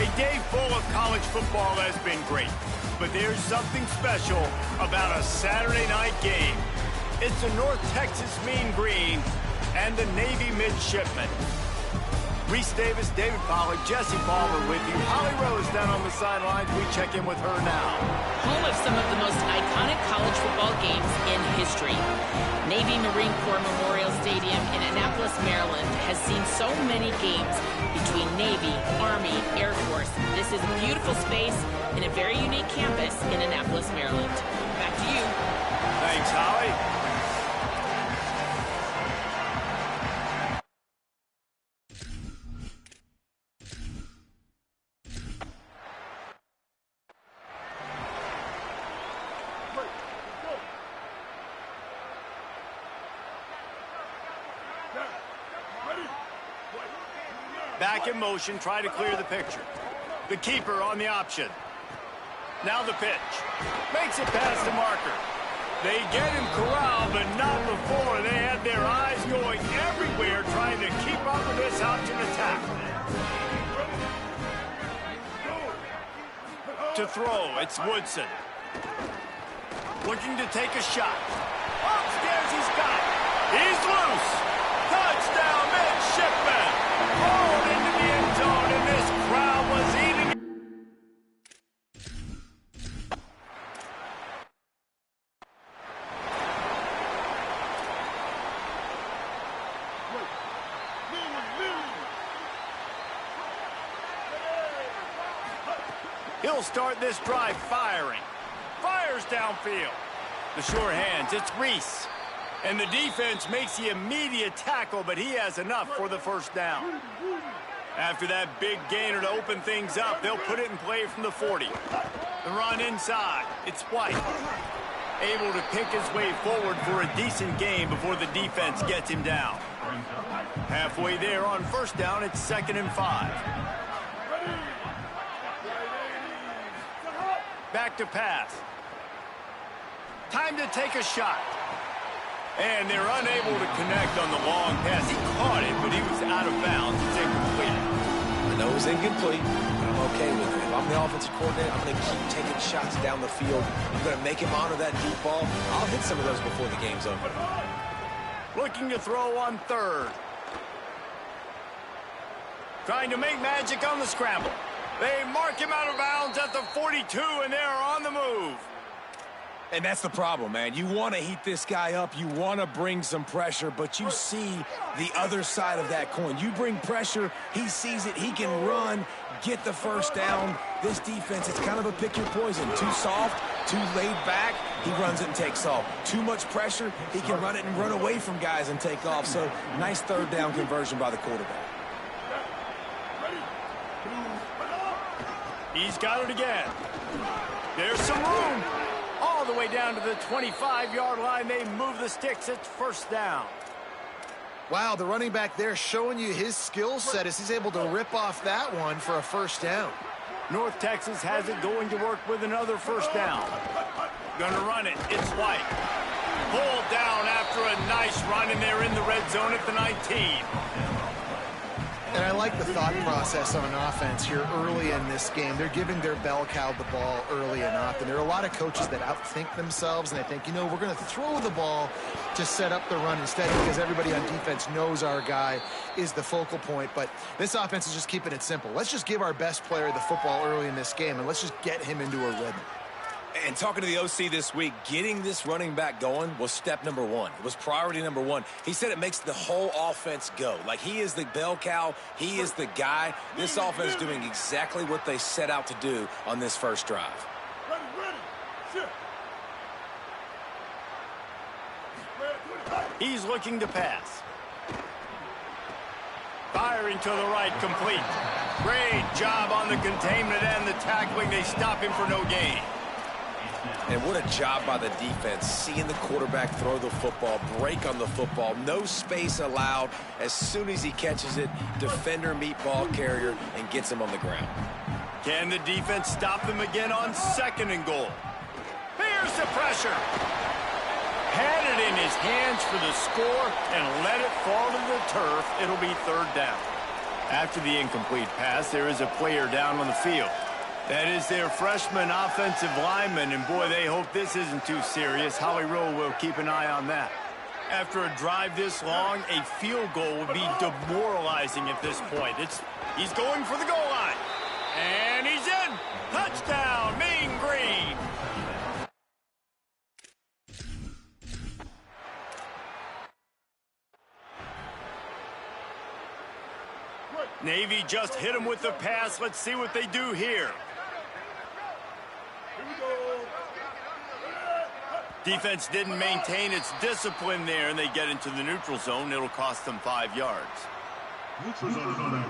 A day full of college football has been great, but there's something special about a Saturday night game. It's the North Texas Mean Green and the Navy Midshipmen. Reese Davis, David Pollack, Jesse Palmer with you. Holly Rose down on the sidelines. We check in with her now. Home of some of the most iconic college football games in history. Navy Marine Corps Memorial Stadium in Annapolis, Maryland has seen so many games between Navy, Army, Air Force. This is a beautiful space in a very unique campus in Annapolis, Maryland. Back to you. Thanks, Holly. Back in motion, try to clear the picture. The keeper on the option. Now the pitch. Makes it past the marker. They get him corralled, but not before. They had their eyes going everywhere trying to keep up with this option attack. To throw, it's Woodson. Looking to take a shot. Upstairs, he's got it. He's loose. Touchdown, Midshipmen. Rolled into the end zone, and this crowd was eating. He'll start this drive firing. Fires downfield. The sure hands, it's Reese. And the defense makes the immediate tackle, but he has enough for the first down. After that big gainer to open things up, they'll put it in play from the 40. The run inside, it's White. Able to pick his way forward for a decent gain before the defense gets him down. Halfway there on first down, it's 2nd and 5. Back to pass. Time to take a shot. And they're unable to connect on the long pass. He caught it, but he was out of bounds. It's incomplete. I know it's incomplete, but I'm okay with it. If I'm the offensive coordinator, I'm going to keep taking shots down the field. I'm going to make him honor that deep ball. I'll hit some of those before the game's over. Looking to throw on 3rd. Trying to make magic on the scramble. They mark him out of bounds at the 42, and they're on the move. And that's the problem, man. You want to heat this guy up. You want to bring some pressure, but you see the other side of that coin. You bring pressure, he sees it, he can run, get the first down. This defense, it's kind of a pick your poison. Too soft, too laid back, he runs it and takes off. Too much pressure, he can run it and run away from guys and take off. So, nice 3rd down conversion by the quarterback. He's got it again. There's some room. All the way down to the 25-yard line. They move the sticks. It's first down. Wow, the running back there showing you his skill set as he's able to rip off that one for a first down. North Texas has it going to work with another first down. Gonna run it. It's White. Pulled down after a nice run, and they're in the red zone at the 19. And I like the thought process on offense here early in this game. They're giving their bell cow the ball early and often. There are a lot of coaches that outthink themselves, and I think, you know, we're going to throw the ball to set up the run instead because everybody on defense knows our guy is the focal point. But this offense is just keeping it simple. Let's just give our best player the football early in this game, and let's just get him into a rhythm. And talking to the OC this week, getting this running back going was step number 1. It was priority number 1. He said it makes the whole offense go. Like, he is the bell cow. He is the guy. This offense is doing exactly what they set out to do on this first drive. He's looking to pass. Firing to the right, complete. Great job on the containment and the tackling. They stop him for no gain. And what a job by the defense, seeing the quarterback throw the football, break on the football, no space allowed. As soon as he catches it, defender meet ball carrier and gets him on the ground. Can the defense stop them again on 2nd and goal? Here's the pressure. Had it in his hands for the score and let it fall to the turf. It'll be 3rd down. After the incomplete pass, there is a player down on the field. That is their freshman offensive lineman, and boy, they hope this isn't too serious. Howie Rowe will keep an eye on that. After a drive this long, a field goal would be demoralizing at this point. He's going for the goal line. And he's in. Touchdown, Mean Green. Navy just hit him with the pass. Let's see what they do here. Defense didn't maintain its discipline there, and they get into the neutral zone. It'll cost them 5 yards. Neutral zone.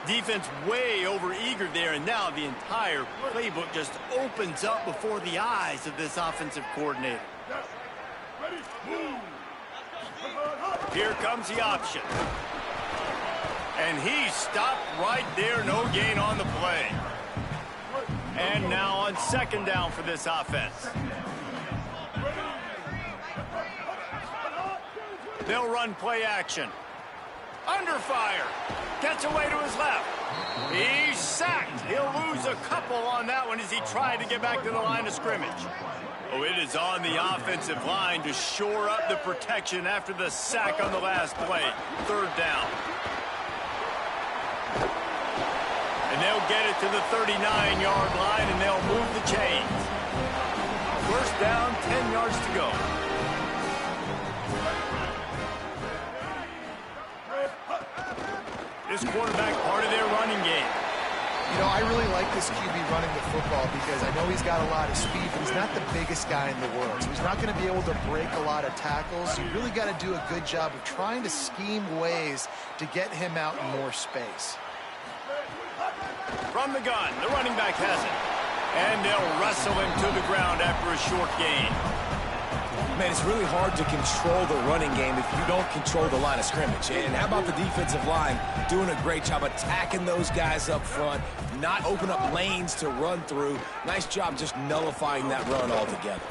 Defense way over-eager there, and now the entire playbook just opens up before the eyes of this offensive coordinator. Here comes the option. And he stopped right there, no gain on the play. And now on second down for this offense. They'll run play action. Under fire. Gets away to his left. He's sacked. He'll lose a couple on that one as he tried to get back to the line of scrimmage. Oh, it is on the offensive line to shore up the protection after the sack on the last play. Third down. And they'll get it to the 39-yard line, and they'll move the chains. First down, 10 yards to go. This quarterback part of their running game. You know, I really like this QB running the football because I know he's got a lot of speed, but he's not the biggest guy in the world. So he's not going to be able to break a lot of tackles. You really got to do a good job of trying to scheme ways to get him out in more space. From the gun, the running back has it. And they'll wrestle him to the ground after a short gain. Man, it's really hard to control the running game if you don't control the line of scrimmage. And how about the defensive line doing a great job attacking those guys up front, not open up lanes to run through. Nice job just nullifying that run altogether.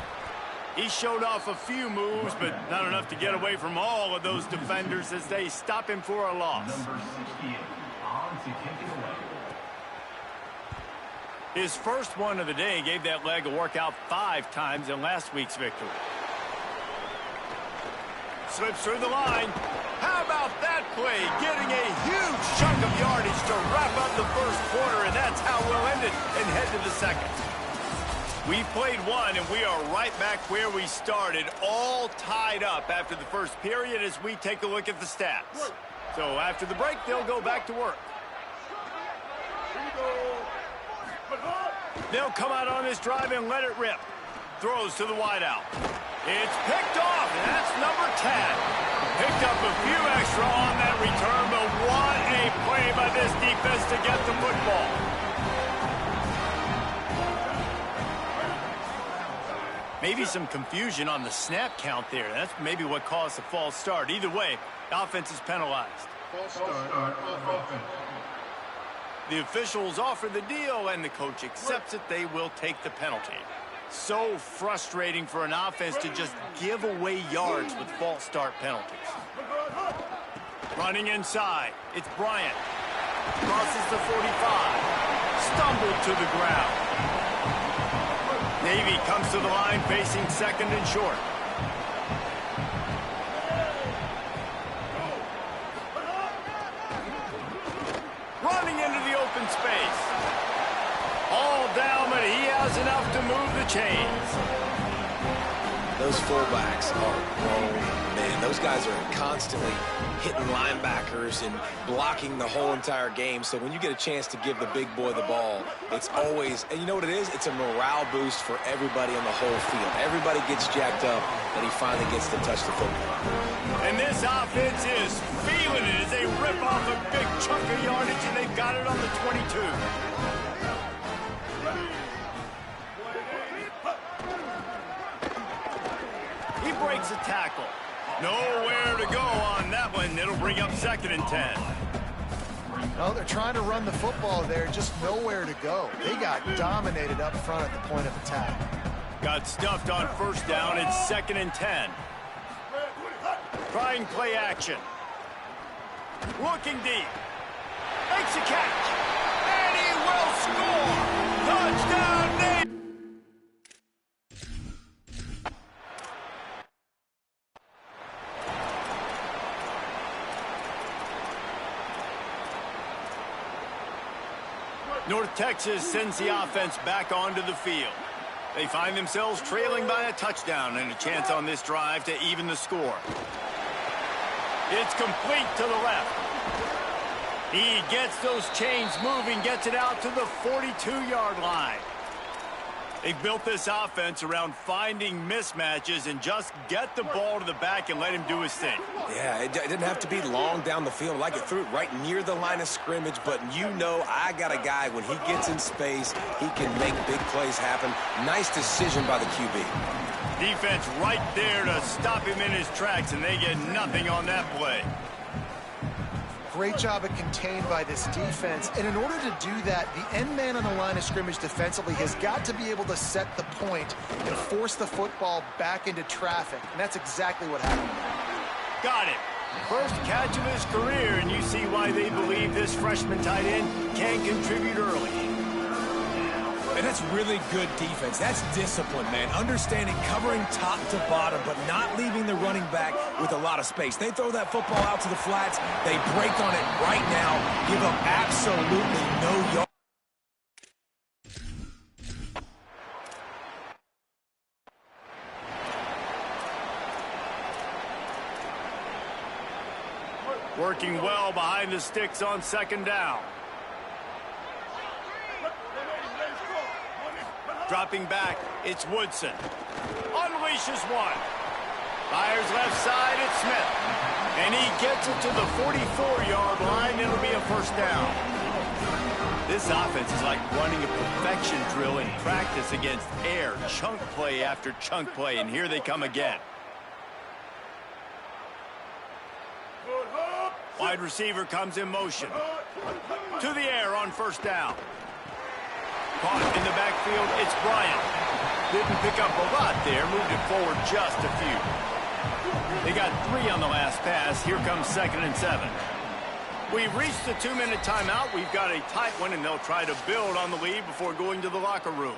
He showed off a few moves, but not enough to get away from all of those defenders as they stop him for a loss. His first one of the day gave that leg a workout 5 times in last week's victory. Slips through the line. How about that play? Getting a huge chunk of yardage to wrap up the first quarter, and that's how we'll end it and head to the second. We played one, and we are right back where we started, all tied up after the first period as we take a look at the stats. So after the break, they'll go back to work. They'll come out on this drive and let it rip. Throws to the wideout. It's picked off, and that's number 10. Picked up a few extra on that return, but what a play by this defense to get the football. Maybe some confusion on the snap count there. That's maybe what caused the false start. Either way, the offense is penalized. False start, offense. The officials offer the deal, and the coach accepts it. They will take the penalty. So frustrating for an offense to just give away yards with false start penalties. Running inside, it's Bryant. Crosses the 45. Stumbled to the ground. Navy comes to the line facing second and short. Running into the open space. All down, but he has enough to move the chains. Those fullbacks are grown men. Those guys are constantly hitting linebackers and blocking the whole entire game. So when you get a chance to give the big boy the ball, it's always, and you know what it is? It's a morale boost for everybody on the whole field. Everybody gets jacked up, and he finally gets to touch the football. And this offense is feeling it as they rip off a big chunk of yardage, and they've got it on the 22. He breaks a tackle. Nowhere to go on that one. It'll bring up second and 10. No, they're trying to run the football there, just nowhere to go. They got dominated up front at the point of attack. Got stuffed on first down. It's 2nd and 10. Trying play action. Looking deep. Makes a catch. And he will score. Touchdown, Navy. North Texas sends the offense back onto the field. They find themselves trailing by a touchdown and a chance on this drive to even the score. It's complete to the left. He gets those chains moving, gets it out to the 42-yard line. They've built this offense around finding mismatches and just get the ball to the back and let him do his thing. Yeah, it didn't have to be long down the field. Like it threw it right near the line of scrimmage, but you know I got a guy, when he gets in space, he can make big plays happen. Nice decision by the QB. Defense right there to stop him in his tracks, and they get nothing on that play. Great job of contained by this defense. And in order to do that, the end man on the line of scrimmage defensively has got to be able to set the point and force the football back into traffic. And that's exactly what happened. Got it. First catch of his career, and you see why they believe this freshman tight end can contribute early. And that's really good defense. That's discipline, man. Understanding, covering top to bottom, but not leaving the running back with a lot of space. They throw that football out to the flats. They break on it right now. Give up absolutely no yards. Working well behind the sticks on 2nd down. Dropping back, it's Woodson. Unleashes one. Fires left side, it's Smith. And he gets it to the 44-yard line. It'll be a first down. This offense is like running a perfection drill in practice against air. Chunk play after chunk play, and here they come again. Wide receiver comes in motion. To the air on first down. Caught in the backfield, it's Bryant. Didn't pick up a lot there, moved it forward just a few. They got 3 on the last pass. Here comes 2nd and 7. We've reached the 2-minute timeout. We've got a tight one, and they'll try to build on the lead before going to the locker room.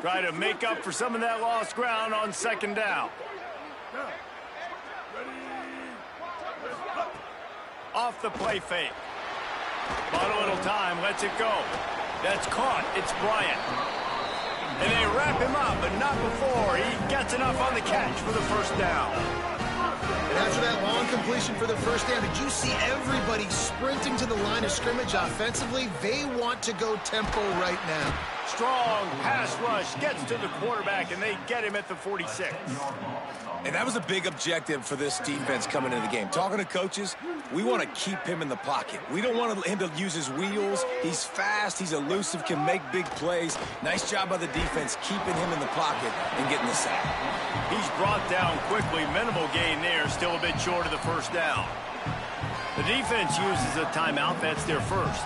Try to make up for some of that lost ground on 2nd down. Off the play fake. Bought a little time, lets it go. That's caught. It's Bryant. And they wrap him up, but not before he gets enough on the catch for the first down. And after that long completion for the first down, did you see everybody sprinting to the line of scrimmage offensively? They want to go tempo right now. Strong pass rush gets to the quarterback, and they get him at the 46. And that was a big objective for this defense coming into the game. Talking to coaches, we want to keep him in the pocket. We don't want him to use his wheels. He's fast, he's elusive, can make big plays. Nice job by the defense keeping him in the pocket and getting the sack. He's brought down quickly. Minimal gain there, still a bit short of the first down. The defense uses a timeout. That's their first.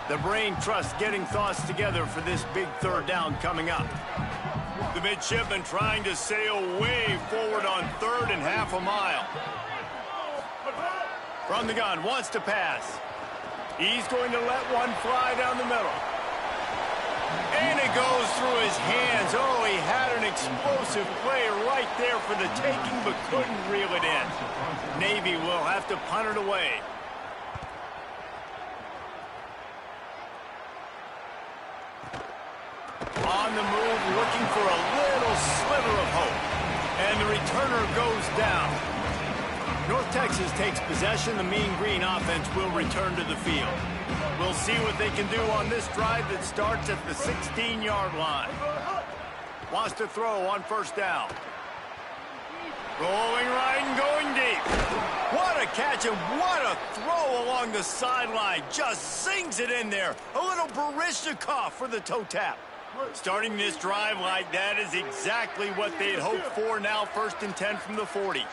The brain trust getting thoughts together for this big 3rd down coming up. The midshipman trying to sail way forward on 3rd and half a mile. From the gun, wants to pass. He's going to let one fly down the middle. And it goes through his hands. Oh, he had an explosive play right there for the taking, but couldn't reel it in. Navy will have to punt it away. On the move, looking for a little sliver of hope. And the returner goes down. North Texas takes possession. The Mean Green offense will return to the field. We'll see what they can do on this drive that starts at the 16-yard line. Wants to throw on first down. Rolling right and going deep. What a catch and what a throw along the sideline. Just sings it in there. A little Baryshnikov for the toe tap. Starting this drive like that is exactly what they'd hoped for. Now 1st and 10 from the 40.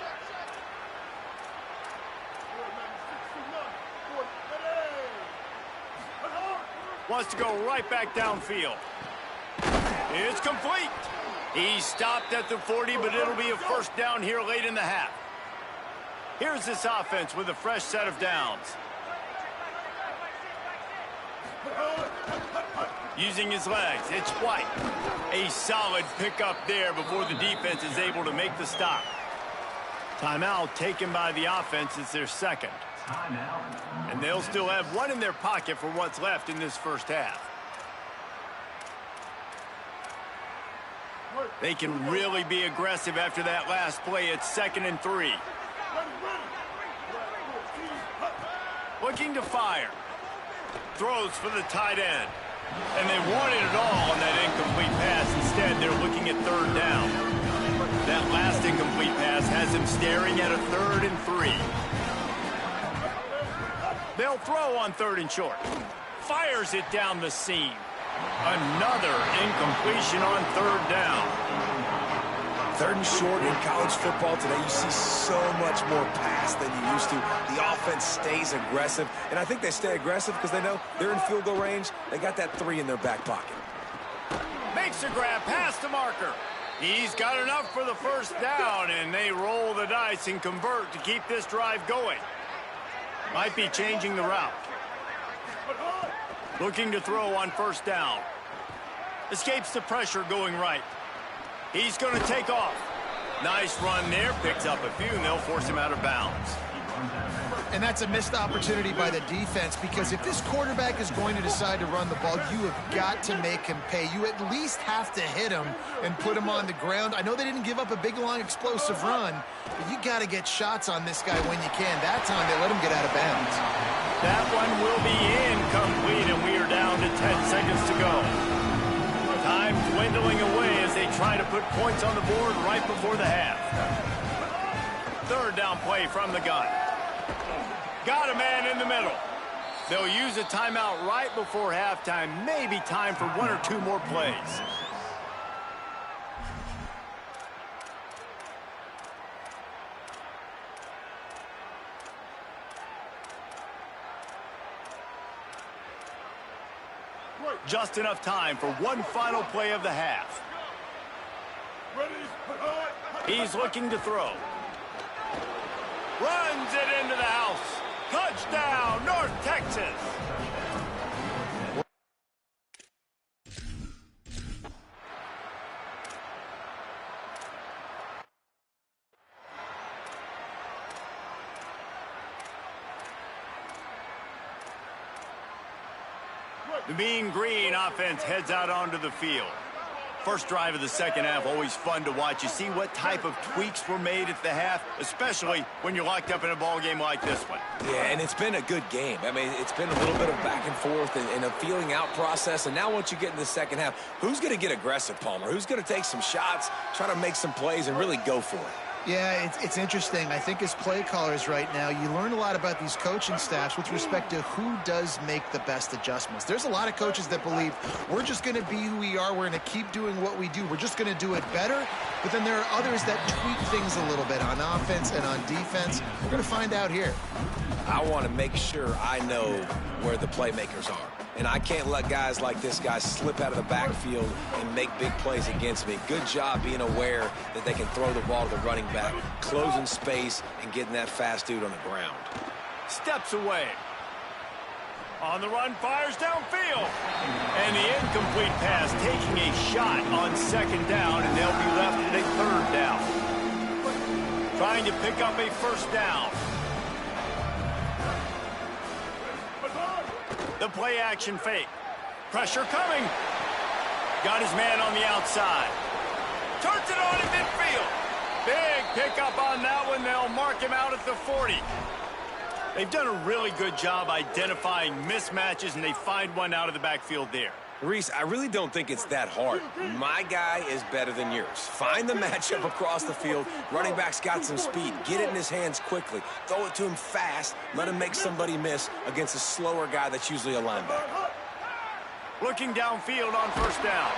Wants to go right back downfield. It's complete. He's stopped at the 40, but it'll be a first down here late in the half. Here's this offense with a fresh set of downs. Using his legs, it's White. A solid pickup there before the defense is able to make the stop. Timeout taken by the offense. It's their second. And they'll still have one in their pocket for what's left in this first half. They can really be aggressive after that last play. It's 2nd and 3. Looking to fire. Throws for the tight end. And they wanted it all on that incomplete pass. Instead, they're looking at 3rd down. That last incomplete pass has them staring at a 3rd and 3. They'll throw on 3rd and short. Fires it down the seam. Another incompletion on 3rd down. 3rd and short in college football today, you see so much more pass than you used to. The offense stays aggressive, and I think they stay aggressive because they know they're in field goal range. They got that 3 in their back pocket. Makes a grab past the marker. He's got enough for the first down, and they roll the dice and convert to keep this drive going. Might be changing the route. Looking to throw on 1st down. Escapes the pressure going right. He's going to take off. Nice run there. Picks up a few, and they'll force him out of bounds. And that's a missed opportunity by the defense, because if this quarterback is going to decide to run the ball, you have got to make him pay. You at least have to hit him and put him on the ground. I know they didn't give up a big, long, explosive run, but you got to get shots on this guy when you can. That time, they let him get out of bounds. That one will be incomplete, and we are down to 10 seconds to go. Time dwindling away as they try to put points on the board right before the half. 3rd down play from the gun. Got a man in the middle. They'll use a timeout right before halftime. Maybe time for 1 or 2 more plays. Just enough time for one final play of the half. He's looking to throw. Runs it into the house. Touchdown, North Texas. The Mean Green offense heads out onto the field. First drive of the second half, always fun to watch. You see what type of tweaks were made at the half, especially when you're locked up in a ball game like this one. Yeah, and it's been a good game. I mean, it's been a little bit of back and forth and a feeling out process. And now once you get in the second half, who's going to get aggressive, Palmer? Who's going to take some shots, try to make some plays, and really go for it? Yeah, it's interesting. I think as play callers right now, you learn a lot about these coaching staffs with respect to who does make the best adjustments. There's a lot of coaches that believe we're just going to be who we are. We're going to keep doing what we do. We're just going to do it better. But then there are others that tweak things a little bit on offense and on defense. We're going to find out here. I want to make sure I know where the playmakers are. And I can't let guys like this guy slip out of the backfield and make big plays against me. Good job being aware that they can throw the ball to the running back, closing space, and getting that fast dude on the ground. Steps away. On the run, fires downfield. And the incomplete pass taking a shot on 2nd down, and they'll be left at a 3rd down. Trying to pick up a 1st down. The play action fake. Pressure coming. Got his man on the outside. Turns it on in midfield. Big pickup on that one. They'll mark him out at the 40. They've done a really good job identifying mismatches, and they find one out of the backfield there. Reese, I really don't think it's that hard. My guy is better than yours. Find the matchup across the field. Running back's got some speed. Get it in his hands quickly. Throw it to him fast. Let him make somebody miss against a slower guy that's usually a linebacker. Looking downfield on 1st down.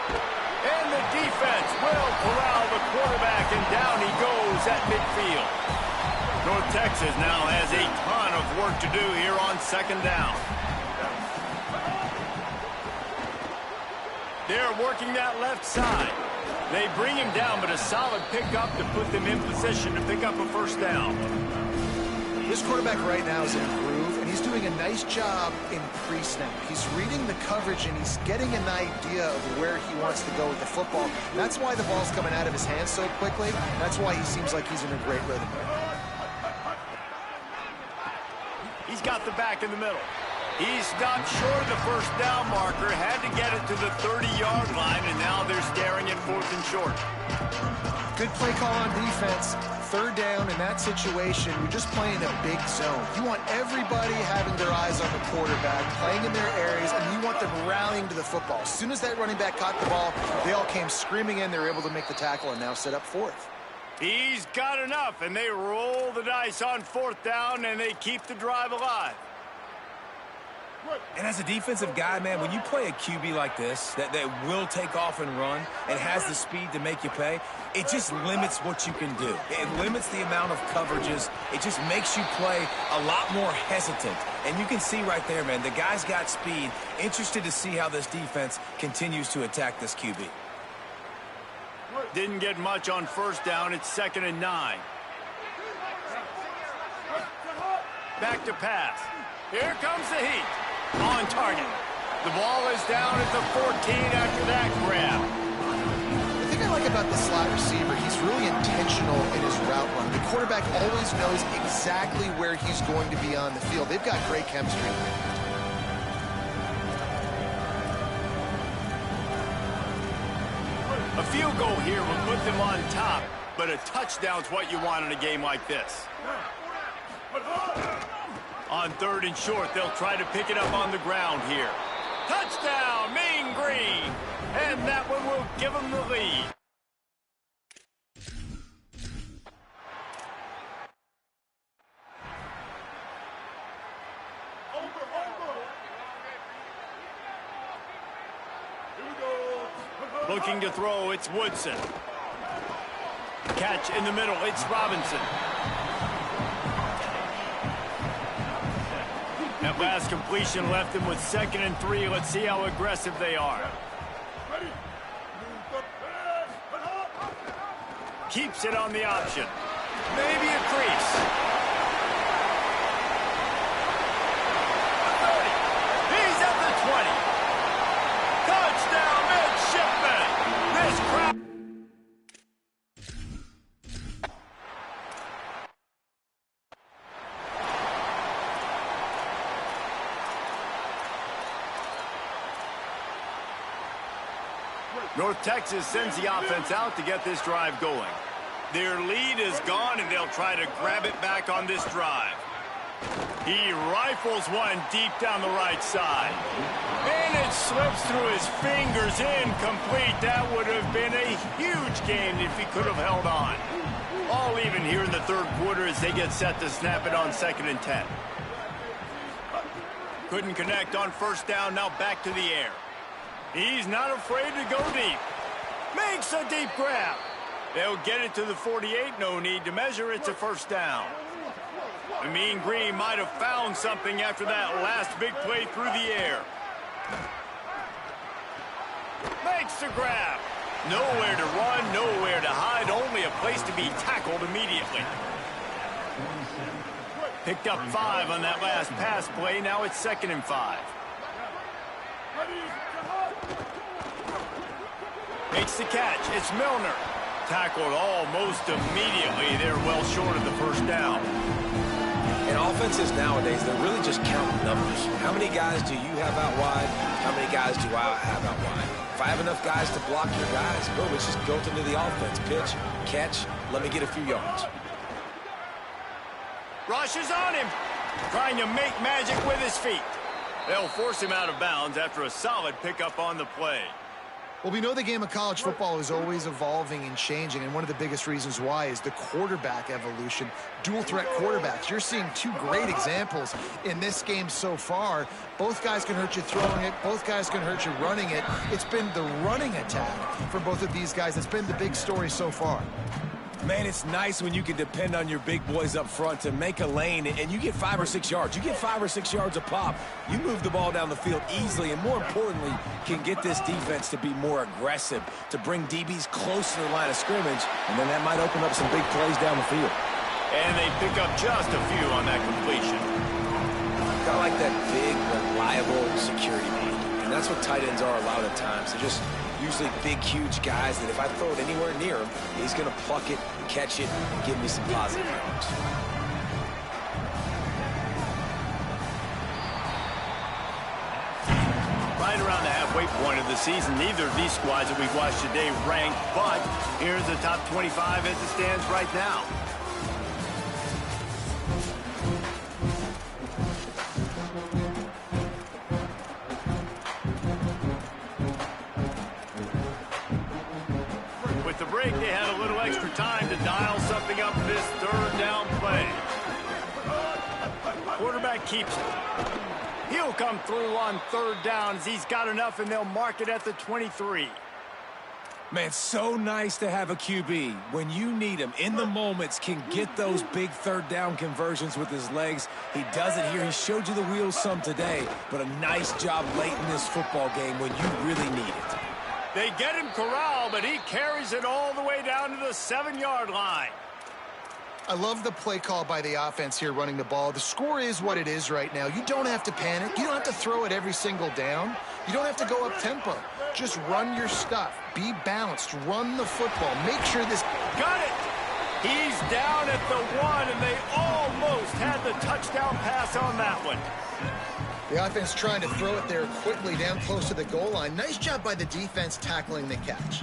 And the defense will corral the quarterback, and down he goes at midfield. North Texas now has a ton of work to do here on 2nd down. They're working that left side. They bring him down, but a solid pickup to put them in position to pick up a first down. This quarterback right now is in a groove, and he's doing a nice job in pre-snap. He's reading the coverage, and he's getting an idea of where he wants to go with the football. That's why the ball's coming out of his hands so quickly. That's why he seems like he's in a great rhythm. He's got the back in the middle. He stopped short of the first down marker, had to get it to the 30-yard line, and now they're staring at 4th and short. Good play call on defense. 3rd down in that situation, you're just playing a big zone. You want everybody having their eyes on the quarterback, playing in their areas, and you want them rallying to the football. As soon as that running back caught the ball, they all came screaming in. They were able to make the tackle and now set up 4th. He's got enough, and they roll the dice on 4th down, and they keep the drive alive. And as a defensive guy, man, when you play a QB like this that will take off and run and has the speed to make you pay, it just limits what you can do. It limits the amount of coverages. It just makes you play a lot more hesitant. And you can see right there, man, the guy's got speed. Interested to see how this defense continues to attack this QB. Didn't get much on 1st down. It's 2nd and 9. Back to pass. Here comes the heat. On target. The ball is down at the 14 after that grab. The thing I like about the slot receiver, he's really intentional in his route run. The quarterback always knows exactly where he's going to be on the field. They've got great chemistry. A field goal here will put them on top, but a touchdown's what you want in a game like this. On 3rd and short, they'll try to pick it up on the ground here. Touchdown, Mean Green! And that one will give them the lead. Looking to throw, it's Woodson. Catch in the middle, it's Robinson. That last completion left them with 2nd and 3. Let's see how aggressive they are. Keeps it on the option. Maybe a crease. 30. He's at the 20. Touchdown, midshipman. This crowd. North Texas sends the offense out to get this drive going. Their lead is gone, and they'll try to grab it back on this drive. He rifles one deep down the right side. And it slips through his fingers, incomplete. That would have been a huge gain if he could have held on. All even here in the 3rd quarter as they get set to snap it on 2nd and 10. Couldn't connect on 1st down, now back to the air. He's not afraid to go deep. Makes a deep grab. They'll get it to the 48. No need to measure. It's a 1st down. The Mean Green might have found something after that last big play through the air. Makes the grab. Nowhere to run, nowhere to hide. Only a place to be tackled immediately. Picked up 5 on that last pass play. Now it's 2nd and 5. Makes the catch. It's Milner. Tackled almost immediately. They're well short of the 1st down. And offenses nowadays, they're really just counting numbers. How many guys do you have out wide? How many guys do I have out wide? If I have enough guys to block your guys, boom, it's just built into the offense. Pitch, catch, let me get a few yards. Rush is on him. Trying to make magic with his feet. They'll force him out of bounds after a solid pickup on the play. Well, we know the game of college football is always evolving and changing, and one of the biggest reasons why is the quarterback evolution. Dual threat quarterbacks. You're seeing 2 great examples in this game so far. Both guys can hurt you throwing it. Both guys can hurt you running it. It's been the running attack for both of these guys that's been the big story so far. Man, it's nice when you can depend on your big boys up front to make a lane, and you get 5 or 6 yards. You get 5 or 6 yards a pop. You move the ball down the field easily, and more importantly, can get this defense to be more aggressive, to bring DBs close to the line of scrimmage, and then that might open up some big plays down the field. And they pick up just a few on that completion. I like that big, reliable security blanket, and that's what tight ends are a lot of times. They're just usually big, huge guys that if I throw it anywhere near him, he's going to pluck it, catch it, and give me some positive yards. Right around the halfway point of the season, neither of these squads that we've watched today ranked, but here's the top 25 as it stands right now. With the break, they had a little extra time to dial something up this third down play. Quarterback keeps it. He'll come through on third down as he's got enough, and they'll mark it at the 23. Man, so nice to have a QB. When you need him, in the moments, can get those big third down conversions with his legs. He does it here. He showed you the wheels some today, but a nice job late in this football game when you really need it. They get him corralled, but he carries it all the way down to the 7-yard line. I love the play call by the offense here running the ball. The score is what it is right now. You don't have to panic. You don't have to throw it every single down. You don't have to go up tempo. Just run your stuff. Be balanced. Run the football. Make sure this... Got it! He's down at the 1, and they almost had the touchdown pass on that one. The offense trying to throw it there quickly down close to the goal line. Nice job by the defense tackling the catch.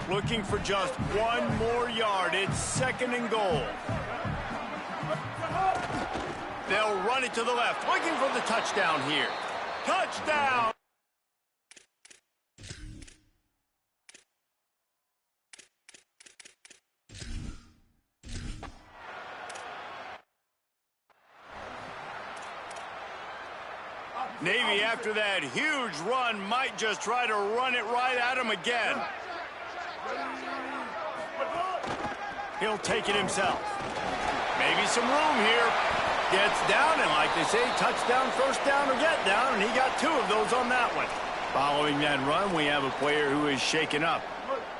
Looking for just 1 more yard. It's 2nd and goal. They'll run it to the left. Looking for the touchdown here. Touchdown! Navy, after that huge run, might just try to run it right at him again. He'll take it himself. Maybe some room here. Gets down, and like they say, touchdown, first down, or get down, and he got 2 of those on that one. Following that run, we have a player who is shaken up.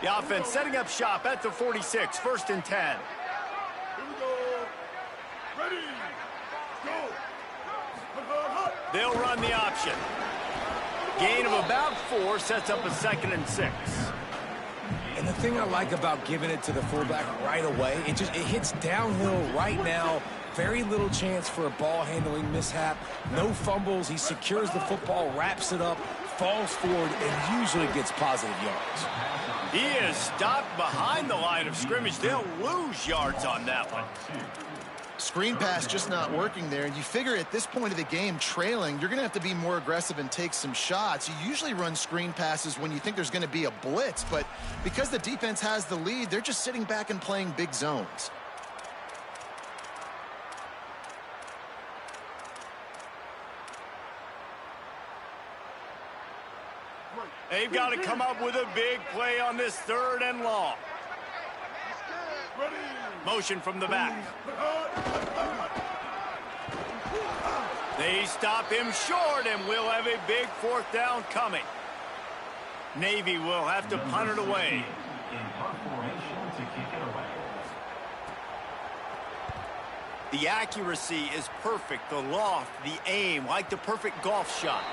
The offense setting up shop at the 46, 1st and 10. Here we go. Ready. Go. They'll run the option. Gain of about 4 sets up a 2nd and 6. And the thing I like about giving it to the fullback right away, it hits downhill right now. Very little chance for a ball handling mishap. No fumbles. He secures the football, wraps it up, falls forward, and usually gets positive yards. He is stopped behind the line of scrimmage. They'll lose yards on that one. Screen pass just not working there. And you figure at this point of the game, trailing, you're going to have to be more aggressive and take some shots. You usually run screen passes when you think there's going to be a blitz. But because the defense has the lead, they're just sitting back and playing big zones. They've got to come up with a big play on this 3rd and long. Motion from the back. They stop him short, and we'll have a big 4th down coming. Navy will have to punt it away. The accuracy is perfect. The loft, the aim, like the perfect golf shot.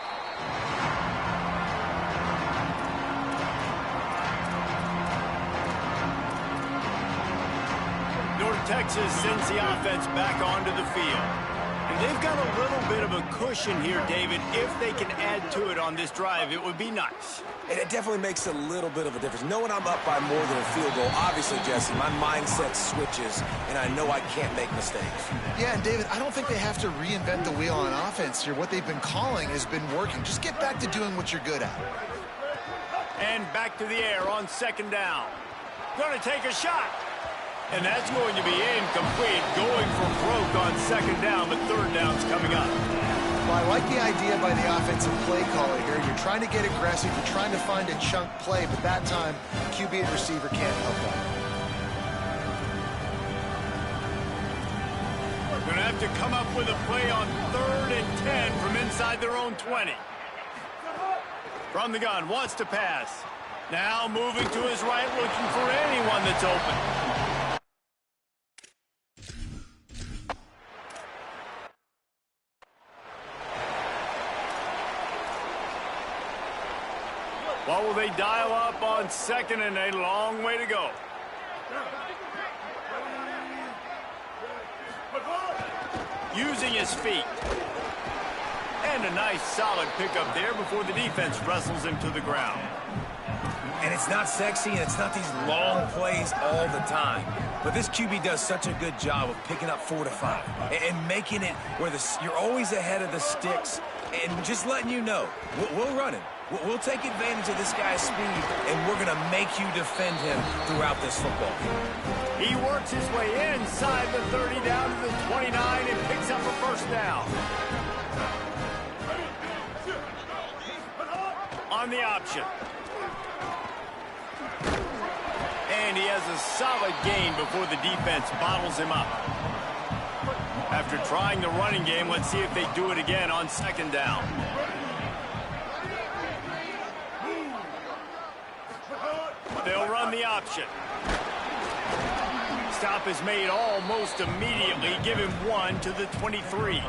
North Texas sends the offense back onto the field. And they've got a little bit of a cushion here, David. If they can add to it on this drive, it would be nice. And it definitely makes a little bit of a difference. Knowing I'm up by more than a field goal, obviously, Jesse, my mindset switches, and I know I can't make mistakes. Yeah, and David, I don't think they have to reinvent the wheel on offense here. What they've been calling has been working. Just get back to doing what you're good at. And back to the air on 2nd down. Going to take a shot. And that's going to be incomplete. Going for broke on 2nd down, but 3rd down's coming up. Well, I like the idea by the offensive play caller here. You're trying to get aggressive. You're trying to find a chunk play, but that time, QB and receiver can't help that. Going to have to come up with a play on 3rd and 10 from inside their own 20. From the gun, wants to pass. Now moving to his right, looking for anyone that's open. What will they dial up on 2nd and a long way to go? Using his feet. And a nice solid pickup there before the defense wrestles him to the ground. And it's not sexy, and it's not these long plays all the time. But this QB does such a good job of picking up 4 to 5 and making it where you're always ahead of the sticks and just letting you know, we'll run it. We'll take advantage of this guy's speed, and we're going to make you defend him throughout this football game. He works his way inside the 30 down to the 29 and picks up a first down. On the option. And he has a solid gain before the defense bottles him up. After trying the running game, let's see if they do it again on 2nd down. They'll run the option. Stop is made almost immediately. Give him 1 to the 23.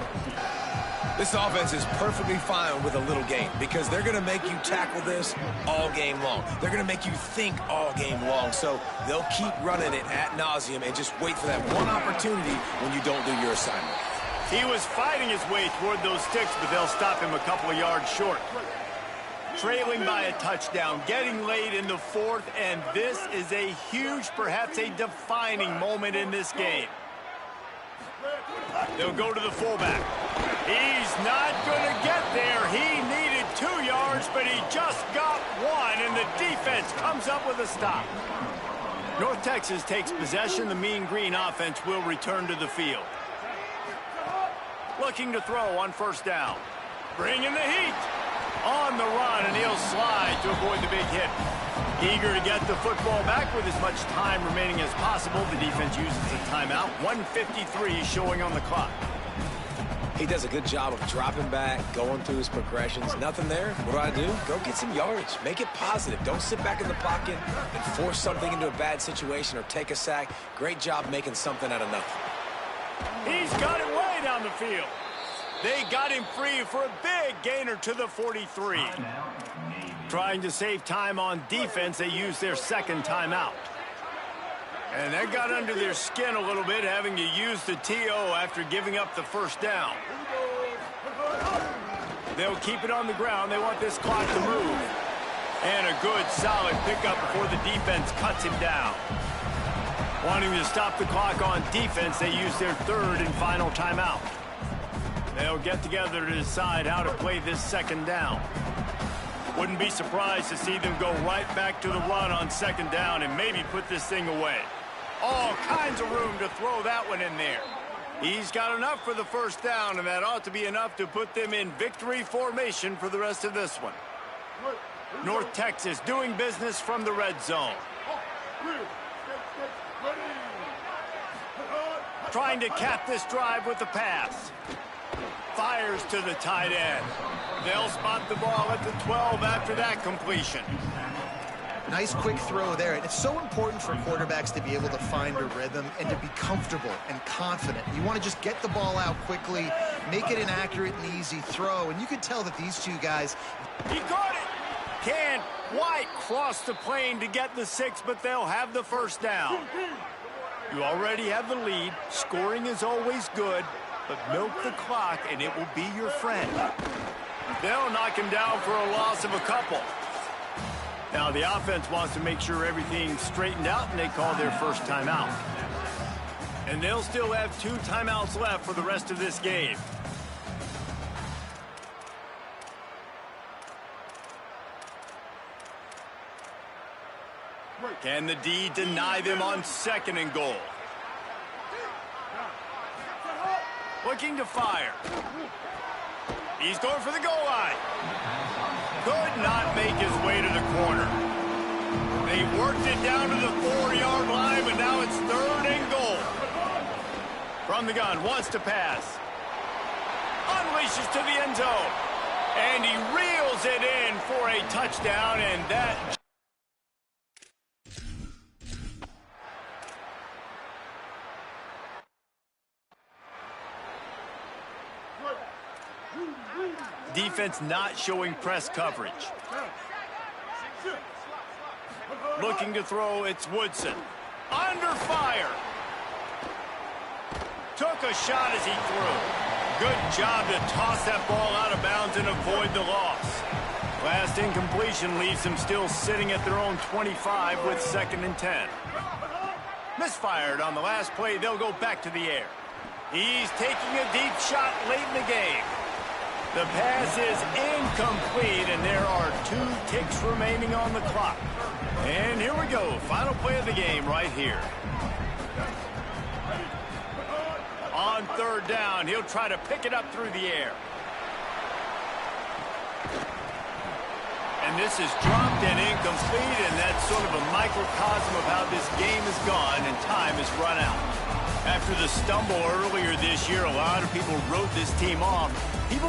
This offense is perfectly fine with a little game because they're going to make you tackle this all game long. They're going to make you think all game long. So they'll keep running it ad nauseum and just wait for that one opportunity when you don't do your assignment. He was fighting his way toward those sticks, but they'll stop him a couple of yards short. Trailing by a touchdown, getting late in the 4th, and this is a huge, perhaps a defining moment in this game. They'll go to the fullback. He's not going to get there. He needed 2 yards, but he just got 1, and the defense comes up with a stop. North Texas takes possession. The Mean Green offense will return to the field. Looking to throw on 1st down. Bringing the heat. On the run, and he'll slide to avoid the big hit. Eager to get the football back with as much time remaining as possible. The defense uses a timeout. 1:53 showing on the clock. He does a good job of dropping back, going through his progressions. Nothing there. What do? Go get some yardage. Make it positive. Don't sit back in the pocket and force something into a bad situation or take a sack. Great job making something out of nothing. He's got it way down the field. They got him free for a big gainer to the 43. Trying to save time on defense, they used their 2nd timeout. And that got under their skin a little bit, having to use the TO after giving up the 1st down. They'll keep it on the ground. They want this clock to move. And a good, solid pickup before the defense cuts him down. Wanting to stop the clock on defense, they use their 3rd and final timeout. They'll get together to decide how to play this 2nd down. Wouldn't be surprised to see them go right back to the run on 2nd down and maybe put this thing away. All kinds of room to throw that one in there. He's got enough for the 1st down, and that ought to be enough to put them in victory formation for the rest of this one. North Texas doing business from the red zone. Trying to cap this drive with the pass. Fires to the tight end. They'll spot the ball at the 12 after that completion. Nice quick throw there. And it's so important for quarterbacks to be able to find a rhythm and to be comfortable and confident. You want to just get the ball out quickly, make it an accurate and easy throw. And you can tell that these two guys... He got it! Can't quite cross the plane to get the 6, but they'll have the 1st down. You already have the lead. Scoring is always good. But milk the clock, and it will be your friend. They'll knock him down for a loss of a couple. Now, the offense wants to make sure everything's straightened out, and they call their 1st timeout. And they'll still have 2 timeouts left for the rest of this game. Can the D deny them on 2nd and goal? Looking to fire. He's going for the goal line. Could not make his way to the corner. They worked it down to the 4-yard line, but now it's 3rd and goal. From the gun, wants to pass. Unleashes to the end zone. And he reels it in for a touchdown, and that... Defense not showing press coverage. Looking to throw, it's Woodson. Under fire. Took a shot as he threw. Good job to toss that ball out of bounds and avoid the loss. Last incompletion leaves them still sitting at their own 25 with 2nd and 10. Misfired on the last play. They'll go back to the air. He's taking a deep shot late in the game. The pass is incomplete, and there are 2 ticks remaining on the clock. And here we go. Final play of the game right here. On 3rd down, he'll try to pick it up through the air. And this is dropped and incomplete, and that's sort of a microcosm of how this game has gone, and time has run out. After the stumble earlier this year, a lot of people wrote this team off. People